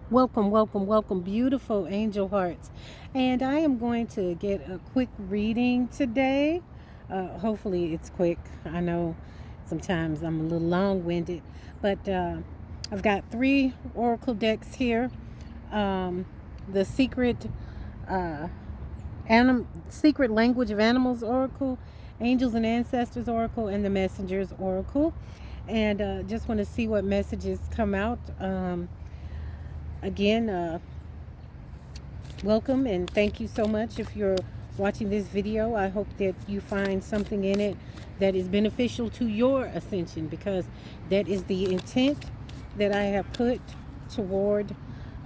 Welcome, welcome, welcome, beautiful angel hearts. And I am going to get a quick reading today. Hopefully, it's quick. I know sometimes I'm a little long winded, but I've got three oracle decks here. Um, the uh, secret language of animals oracle, angels and ancestors oracle, and the messengers oracle. And just want to see what messages come out. Again, welcome and thank you so much if you're watching this video. I hope that you find something in it that is beneficial to your ascension, because that is the intent that I have put toward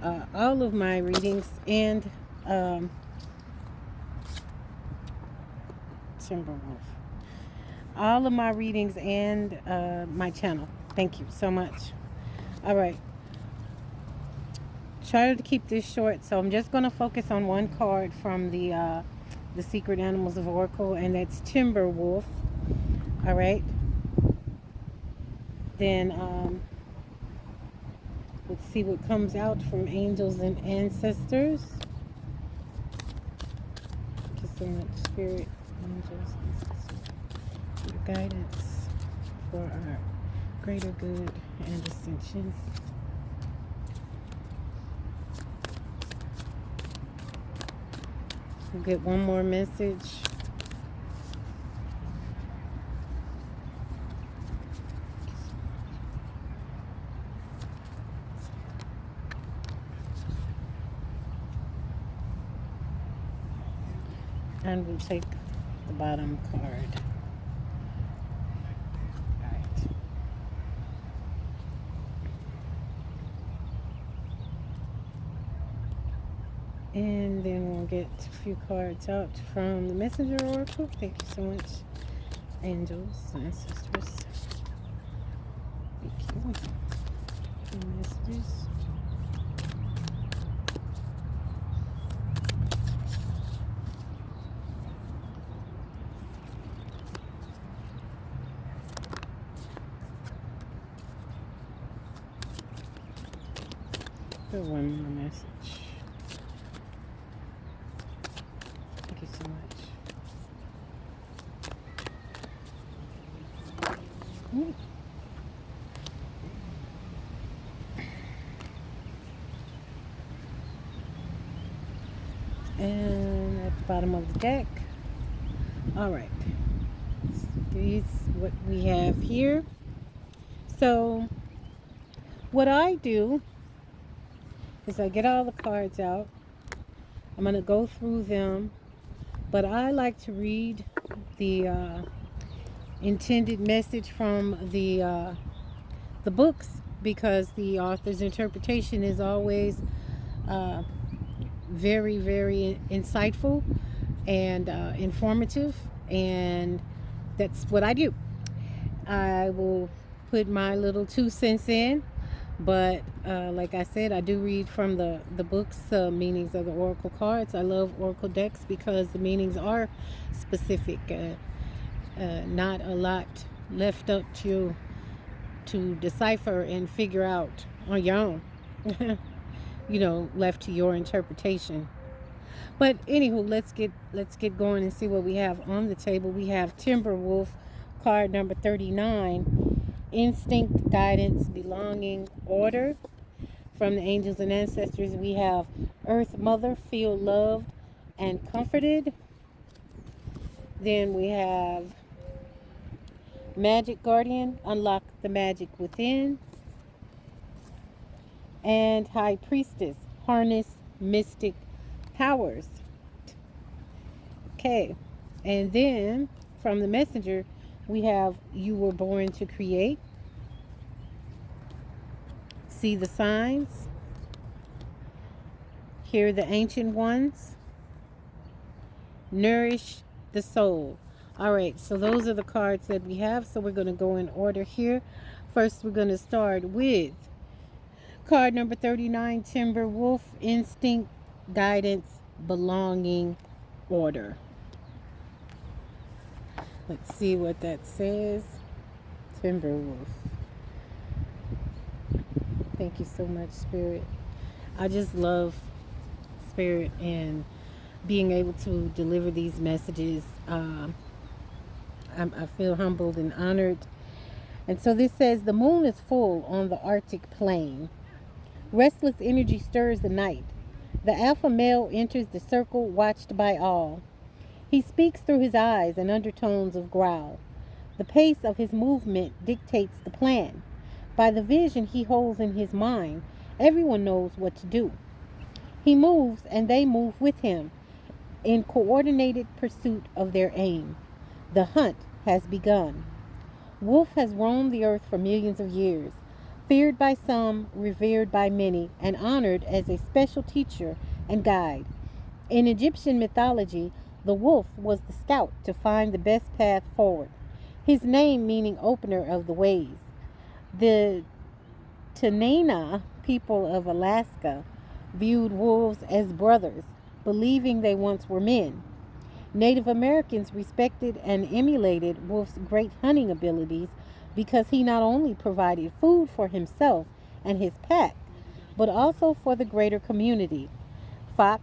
all of my readings and um, Timberwolf. All of my readings and my channel. Thank you so much. All right. Try to keep this short, so I'm just going to focus on one card from the Secret Animals of Oracle, and that's Timberwolf. All right. Then let's see what comes out from angels and ancestors. Thank you so much, spirit, angels, ancestors, your guidance for our greater good and ascension. We'll get one more message. And we'll take the bottom card. All right. And then we'll get a few cards out from the Messenger Oracle. Thank you so much, angels, ancestors. Thank you. And messages. One more message. Thank you so much. Ooh. And at the bottom of the deck. All right. These what we have here. So what I do is I get all the cards out. I'm going to go through them, but I like to read the intended message from the books, because the author's interpretation is always uh, very, very insightful and informative, and that's what I do. I will put my little 2 cents in, but like I said, I do read from the books, meanings of the oracle cards. I love oracle decks because the meanings are specific, not a lot left up to decipher and figure out on your own. Left to your interpretation. But anywho, let's get going and see what we have on the table. We have Timberwolf, card number 39, instinct, guidance, belonging, order. From the angels and ancestors, we have Earth Mother, feel loved and comforted. Then we have Magic Guardian, unlock the magic within. And High Priestess, harness mystic powers. Okay, and then from the messenger, we have you were born to create, see the signs, hear the ancient ones, nourish the soul. All right, so those are the cards that we have. So we're going to go in order here. First, we're going to start with card number 39, Timber Wolf, instinct, guidance, belonging, order. Let's see what that says. Timberwolf. Thank you so much, Spirit. I just love spirit and being able to deliver these messages. I feel humbled and honored. And so this says the moon is full on the Arctic plain. Restless energy stirs the night. The alpha male enters the circle watched by all. He speaks through his eyes and undertones of growl. The pace of his movement dictates the plan. By the vision he holds in his mind, everyone knows what to do. He moves and they move with him in coordinated pursuit of their aim. The hunt has begun. Wolf has roamed the earth for millions of years, feared by some, revered by many, and honored as a special teacher and guide. In Egyptian mythology, the wolf was the scout to find the best path forward, his name meaning opener of the ways. The Tanana people of Alaska viewed wolves as brothers, believing they once were men. Native Americans respected and emulated Wolf's great hunting abilities because he not only provided food for himself and his pack, but also for the greater community. Fox,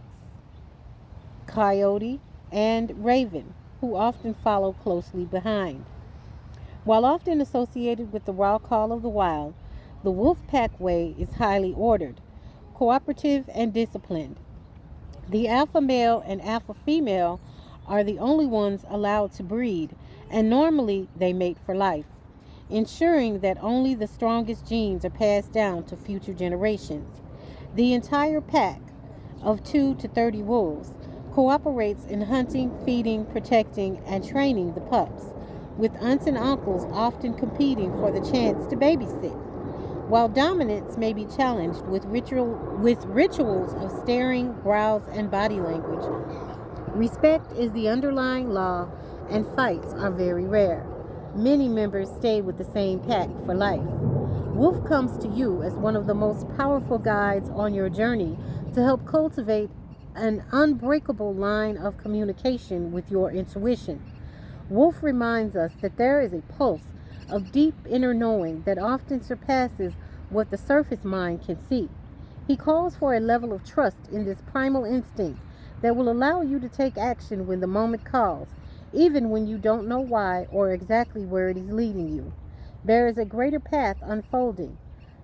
coyote, and raven, who often follow closely behind. While often associated with the raw call of the wild, the wolf pack way is highly ordered, cooperative, and disciplined. The alpha male and alpha female are the only ones allowed to breed, and normally they mate for life, ensuring that only the strongest genes are passed down to future generations. The entire pack of 2 to 30 wolves cooperates in hunting, feeding, protecting, and training the pups, with aunts and uncles often competing for the chance to babysit. While dominance may be challenged with rituals of staring, growls, and body language, respect is the underlying law, and fights are very rare. Many members stay with the same pack for life. Wolf comes to you as one of the most powerful guides on your journey to help cultivate an unbreakable line of communication with your intuition. Wolf reminds us that there is a pulse of deep inner knowing that often surpasses what the surface mind can see. He calls for a level of trust in this primal instinct that will allow you to take action when the moment calls, even when you don't know why or exactly where it is leading you. There is a greater path unfolding.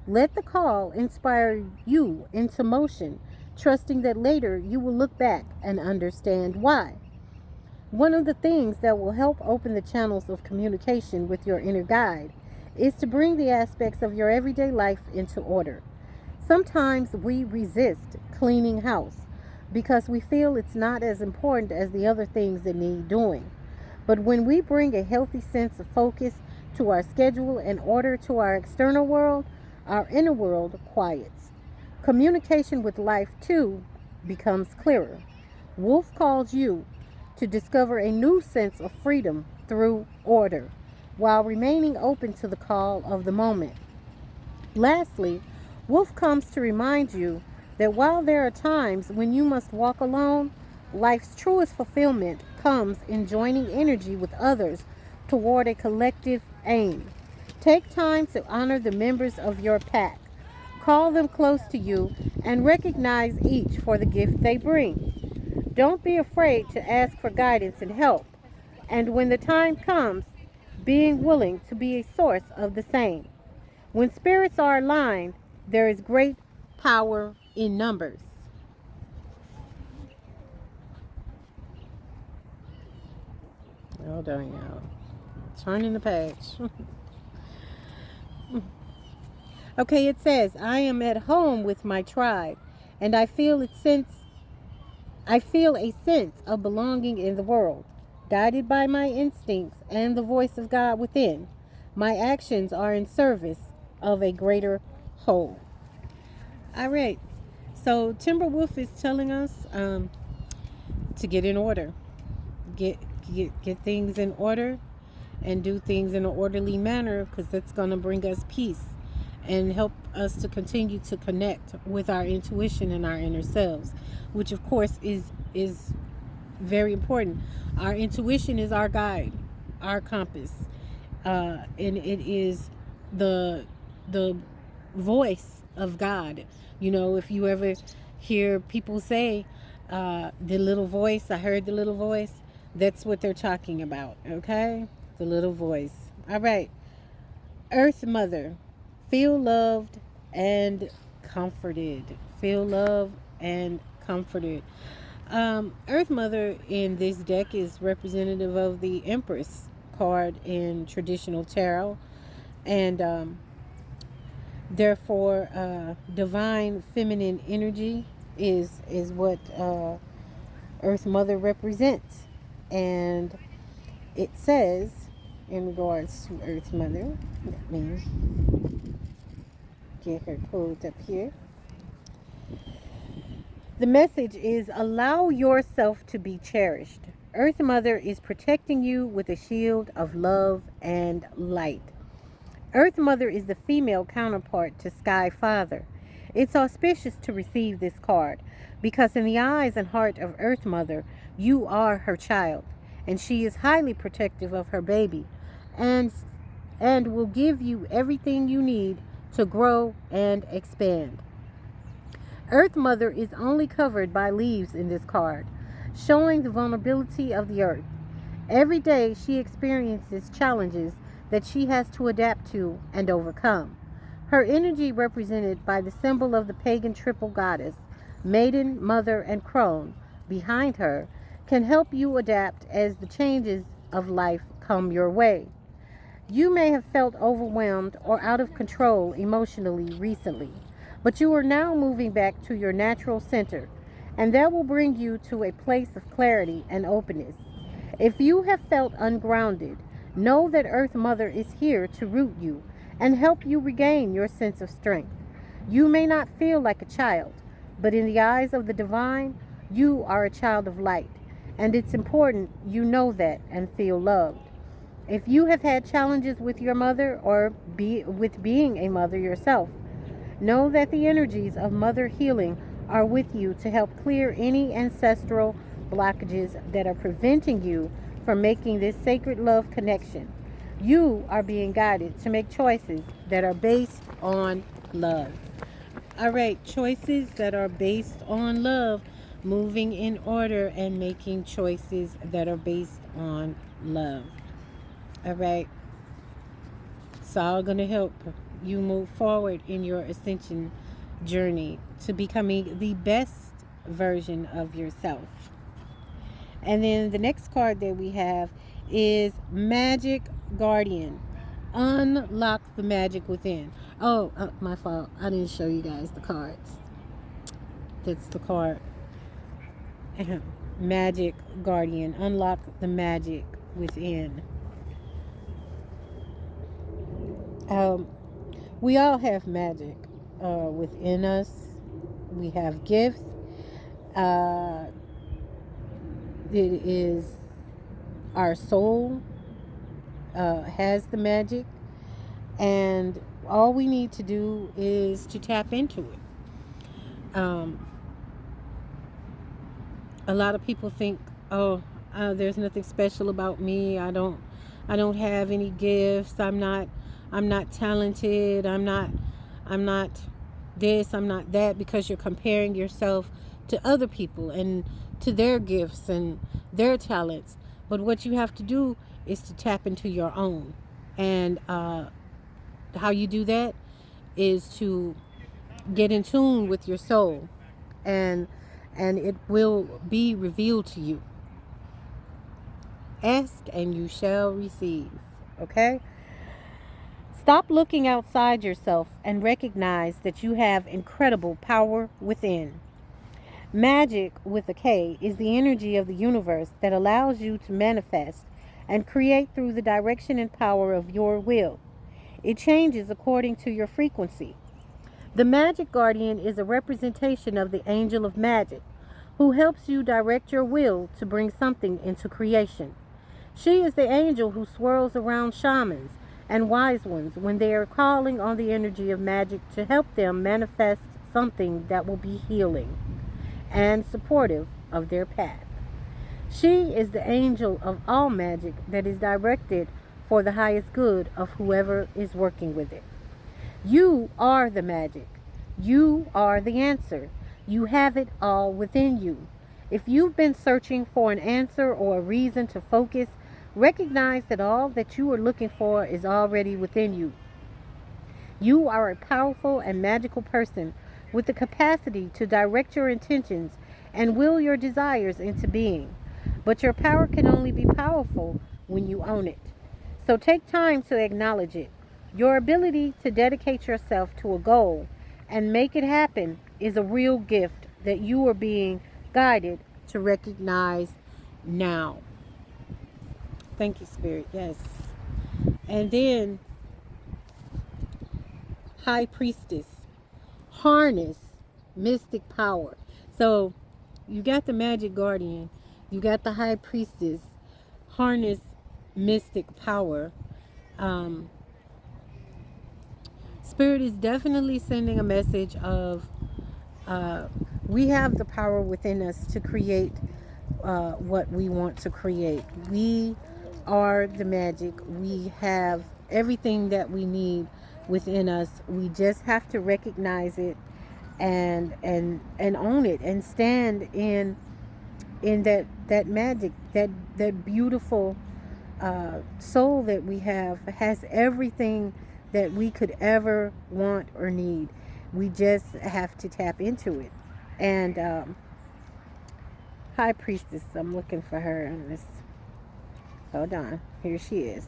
Let the call inspire you into motion, trusting that later you will look back and understand why. One of the things that will help open the channels of communication with your inner guide is to bring the aspects of your everyday life into order. Sometimes we resist cleaning house because we feel it's not as important as the other things that need doing. But when we bring a healthy sense of focus to our schedule and order to our external world, our inner world quiets. Communication with life, too, becomes clearer. Wolf calls you to discover a new sense of freedom through order, while remaining open to the call of the moment. Lastly, Wolf comes to remind you that while there are times when you must walk alone, life's truest fulfillment comes in joining energy with others toward a collective aim. Take time to honor the members of your pack. Call them close to you and recognize each for the gift they bring. Don't be afraid to ask for guidance and help. And when the time comes, being willing to be a source of the same. When spirits are aligned, there is great power in numbers. Hold on, y'all. Turning the page. Okay, it says, I am at home with my tribe, and I feel a sense of belonging in the world. Guided by my instincts and the voice of God within, my actions are in service of a greater whole. All right. So Timberwolf is telling us to get in order, get things in order, and do things in an orderly manner, because that's going to bring us peace and help us to continue to connect with our intuition and our inner selves, which of course is very important. Our intuition is our guide, our compass, and it is the voice of God. You know, if you ever hear people say, the little voice, I heard the little voice, that's what they're talking about, okay? The little voice. All right. Earth Mother, feel loved and comforted. Feel loved and comforted. Earth Mother in this deck is representative of the Empress card in traditional tarot, and therefore, divine feminine energy is what Earth Mother represents, and it says in regards to Earth Mother. Let me get her codes up here. The message is allow yourself to be cherished. Earth Mother is protecting you with a shield of love and light. Earth Mother is the female counterpart to Sky Father. It's auspicious to receive this card because in the eyes and heart of Earth Mother, you are her child, and she is highly protective of her baby and will give you everything you need to grow and expand. Earth Mother is only covered by leaves in this card, showing the vulnerability of the earth. Every day she experiences challenges that she has to adapt to and overcome. Her energy, represented by the symbol of the pagan triple goddess, Maiden, Mother, and Crone, behind her, can help you adapt as the changes of life come your way. You may have felt overwhelmed or out of control emotionally recently, but you are now moving back to your natural center, and that will bring you to a place of clarity and openness. If you have felt ungrounded, know that Earth Mother is here to root you and help you regain your sense of strength. You may not feel like a child, but in the eyes of the divine, you are a child of light, and it's important you know that and feel loved. If you have had challenges with your mother or with being a mother yourself, know that the energies of mother healing are with you to help clear any ancestral blockages that are preventing you from making this sacred love connection. You are being guided to make choices that are based on love. All right, choices that are based on love, moving in order and making choices that are based on love. All right, it's all going to help you move forward in your ascension journey to becoming the best version of yourself. And then the next card that we have is Magic Guardian. Unlock the magic within. Oh, my fault. I didn't show you guys the cards. That's the card. Magic Guardian. Unlock the magic within. We all have magic within us. We have gifts. It is our soul has the magic, and all we need to do is to tap into it. A lot of people think, oh, there's nothing special about me. I don't have any gifts. I'm not talented. I'm not this, I'm not that, because you're comparing yourself to other people and to their gifts and their talents. But what you have to do is to tap into your own. And how you do that is to get in tune with your soul, and it will be revealed to you. Ask and you shall receive. Okay? Stop looking outside yourself and recognize that you have incredible power within. Magic, with a K, is the energy of the universe that allows you to manifest and create through the direction and power of your will. It changes according to your frequency. The Magic Guardian is a representation of the Angel of Magic, who helps you direct your will to bring something into creation. She is the angel who swirls around shamans and wise ones when they are calling on the energy of magic to help them manifest something that will be healing and supportive of their path. She is the angel of all magic that is directed for the highest good of whoever is working with it. You are the magic. You are the answer. You have it all within you. If you've been searching for an answer or a reason to focus, recognize that all that you are looking for is already within you. You are a powerful and magical person with the capacity to direct your intentions and will your desires into being. But your power can only be powerful when you own it. So take time to acknowledge it. Your ability to dedicate yourself to a goal and make it happen is a real gift that you are being guided to recognize now. Thank you, Spirit. Yes. And then, High Priestess, harness mystic power. So, you got the Magic Guardian, you got the High Priestess, harness mystic power. Um, Spirit is definitely sending a message of we have the power within us to create what we want to create. We are the magic. We have everything that we need within us. We just have to recognize it and own it and stand in that magic, that beautiful soul that we have has everything that we could ever want or need. We just have to tap into it. And High Priestess, I'm looking for her in this. Hold on. Here she is.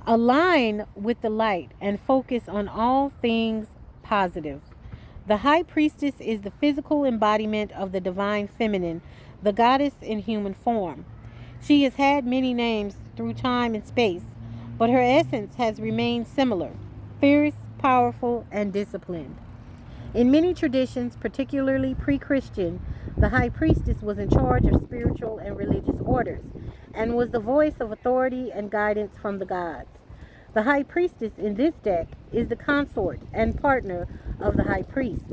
Align with the light and focus on all things positive. The High Priestess is the physical embodiment of the divine feminine, the goddess in human form. She has had many names through time and space, but her essence has remained similar: fierce, powerful, and disciplined. In many traditions, particularly pre-Christian, the high priestess was in charge of spiritual and religious orders and was the voice of authority and guidance from the gods. The high priestess in this deck is the consort and partner of the high priest.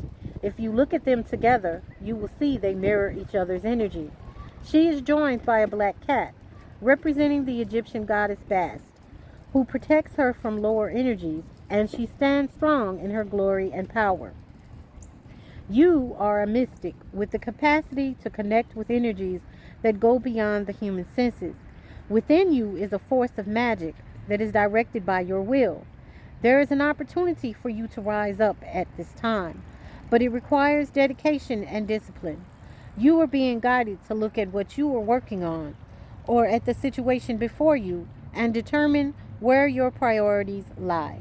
If you look at them together, you will see they mirror each other's energy. She is joined by a black cat, representing the Egyptian goddess Bast, who protects her from lower energies, and she stands strong in her glory and power. You are a mystic with the capacity to connect with energies that go beyond the human senses. Within you is a force of magic that is directed by your will. There is an opportunity for you to rise up at this time, but it requires dedication and discipline. You are being guided to look at what you are working on or at the situation before you and determine where your priorities lie.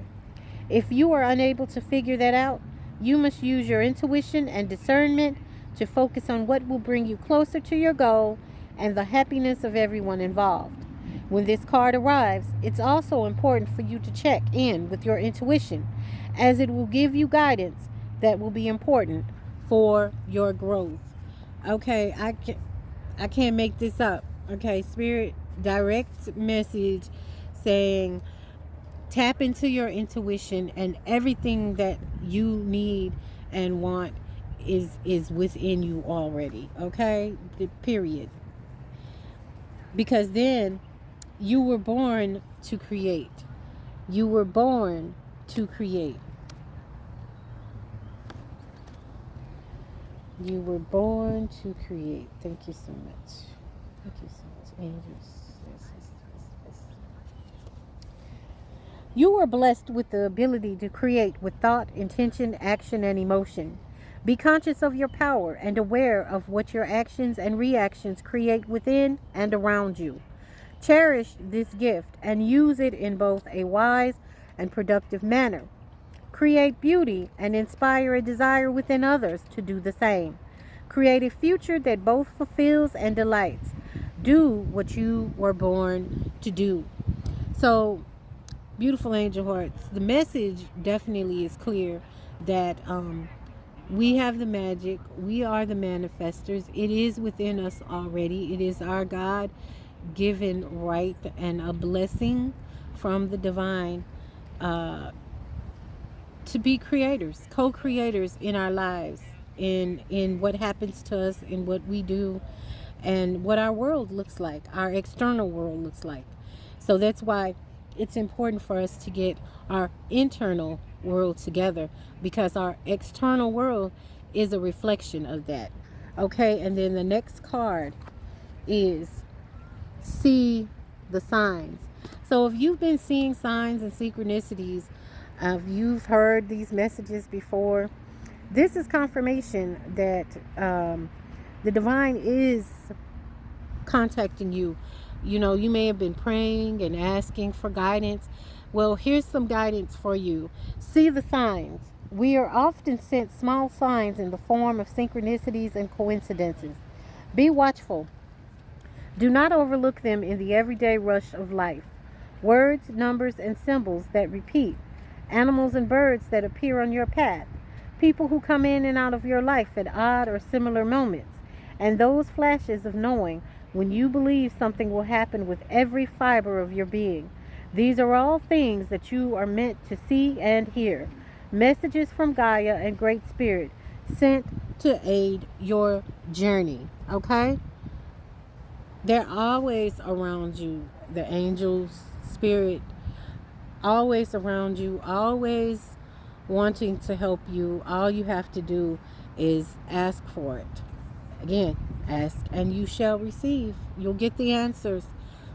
If you are unable to figure that out, you must use your intuition and discernment to focus on what will bring you closer to your goal and the happiness of everyone involved. When this card arrives, it's also important for you to check in with your intuition, as it will give you guidance that will be important for your growth. Okay, I can't make this up. Okay, Spirit direct message saying tap into your intuition, and everything that you need and want is within you already. Okay, the period. Because then you were born to create. You were born to create. You were born to create. Thank you so much. Thank you so much, angels. Yes, yes, yes, yes. You are blessed with the ability to create with thought, intention, action, and emotion. Be conscious of your power and aware of what your actions and reactions create within and around you. Cherish this gift and use it in both a wise and productive manner. Create beauty and inspire a desire within others to do the same. Create a future that both fulfills and delights. Do what you were born to do. So, beautiful angel hearts, the message definitely is clear that we have the magic. We are the manifestors. It is within us already. It is our God given right and a blessing from the divine to be creators, co-creators in our lives, in what happens to us, in what we do, and what our world looks like, our external world looks like. So that's why it's important for us to get our internal world together, because our external world is a reflection of that. Okay, and then the next card is see the signs. So if you've been seeing signs and synchronicities, if you've heard these messages before, this is confirmation that the divine is contacting you. You know, you may have been praying and asking for guidance. Well, here's some guidance for you. See the signs. We are often sent small signs in the form of synchronicities and coincidences. Be watchful. Do not overlook them in the everyday rush of life. Words, numbers, and symbols that repeat. Animals and birds that appear on your path. People who come in and out of your life at odd or similar moments. And those flashes of knowing when you believe something will happen with every fiber of your being. These are all things that you are meant to see and hear. Messages from Gaia and Great Spirit sent to aid your journey. Okay? They're always around you. The angels, spirit, always around you, always wanting to help you. All you have to do is ask for it. Again, ask and you shall receive. You'll get the answers.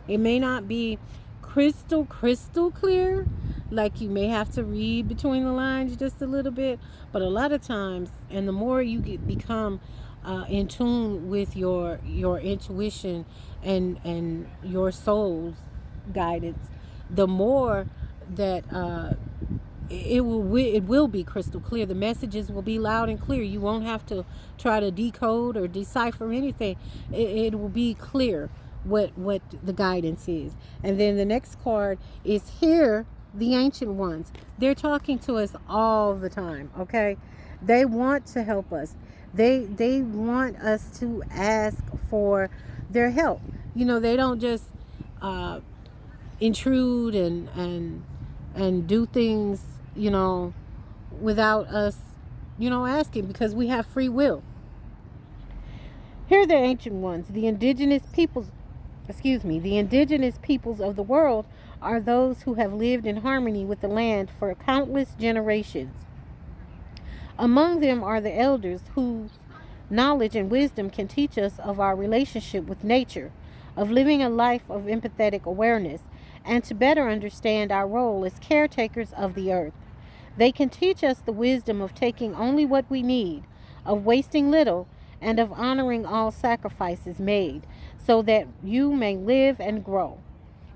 It may not be crystal clear, like you may have to read between the lines just a little bit, but a lot of times, and the more you become in tune with your intuition and your soul's guidance, the more that it will be crystal clear. The messages will be loud and clear. You won't have to try to decode or decipher anything. It will be clear what the guidance is. And then the next card is Hear the Ancient Ones. They're talking to us all the time. Okay, they want to help us. They want us to ask for their help. You know, they don't just intrude and do things, you know, without us, you know, asking, because we have free will. Here are the ancient ones. The indigenous peoples of the world are those who have lived in harmony with the land for countless generations. Among them are the elders whose knowledge and wisdom can teach us of our relationship with nature, of living a life of empathetic awareness, and to better understand our role as caretakers of the earth. They can teach us the wisdom of taking only what we need, of wasting little, and of honoring all sacrifices made, so that you may live and grow.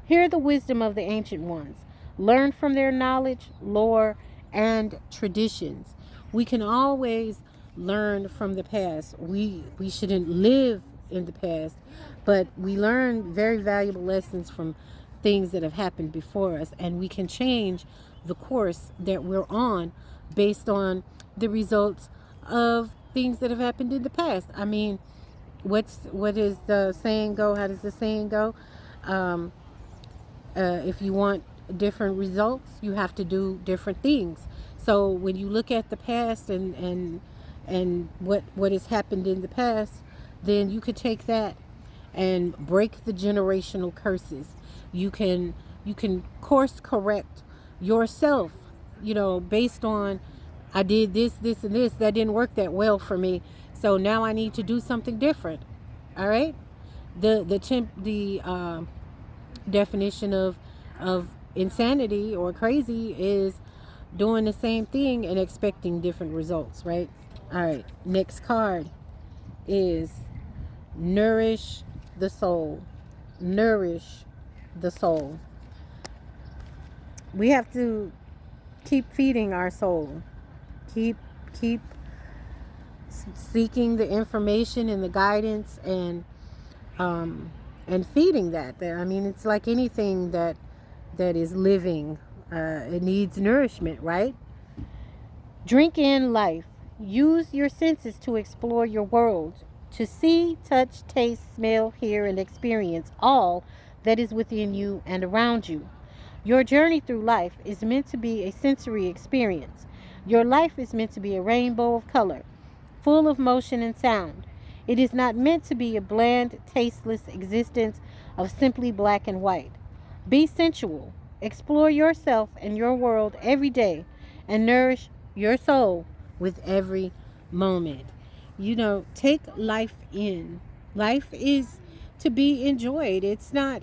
Hear the wisdom of the ancient ones. Learn from their knowledge, lore, and traditions. We can always learn from the past. We shouldn't live in the past, but we learn very valuable lessons from things that have happened before us, and we can change the course that we're on based on the results of things that have happened in the past. I mean, what is the saying go? How does the saying go? If you want different results, you have to do different things. So when you look at the past and what has happened in the past, then you could take that and break the generational curses. You can course correct yourself, you know, based on, I did this and this, that didn't work that well for me, so now I need to do something different. All right. The definition of insanity or crazy is doing the same thing and expecting different results, right? All right, next card is Nourish the Soul. Nourish the soul. We have to keep feeding our soul. Keep seeking the information and the guidance and feeding that. I mean, it's like anything that is living. It needs nourishment, right? Drink in life. Use your senses to explore your world, to see, touch, taste, smell, hear, and experience all that is within you and around you. Your journey through life is meant to be a sensory experience. Your life is meant to be a rainbow of color, full of motion and sound. It is not meant to be a bland, tasteless existence of simply black and white. Be sensual. Explore yourself and your world every day and nourish your soul with every moment. Take life in. Life is to be enjoyed.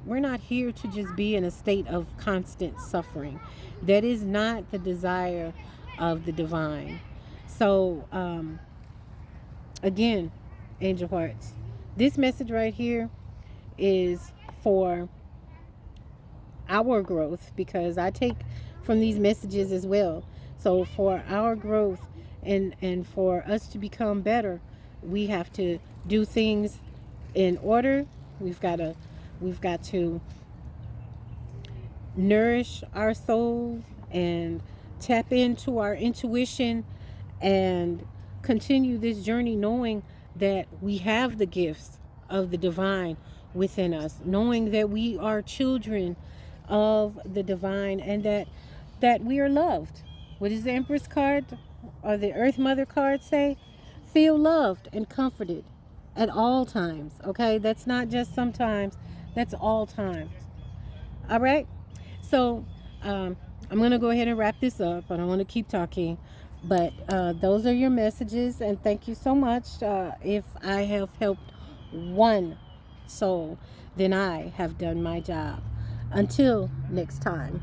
We're not here to just be in a state of constant suffering. That is not the desire of the divine. So, again, angel hearts, this message right here is for our growth, because I take from these messages as well. So for our growth and for us to become better, we have to do things in order. We've got to nourish our soul and tap into our intuition and continue this journey knowing that we have the gifts of the divine within us, knowing that we are children of the divine, and that we are loved. What does the Empress card or the Earth Mother card say? Feel loved and comforted at all times. Okay, that's not just sometimes, that's all times. All right. So I'm going to go ahead and wrap this up. I don't want to keep talking. But those are your messages. And thank you so much. If I have helped one soul, then I have done my job. Until next time.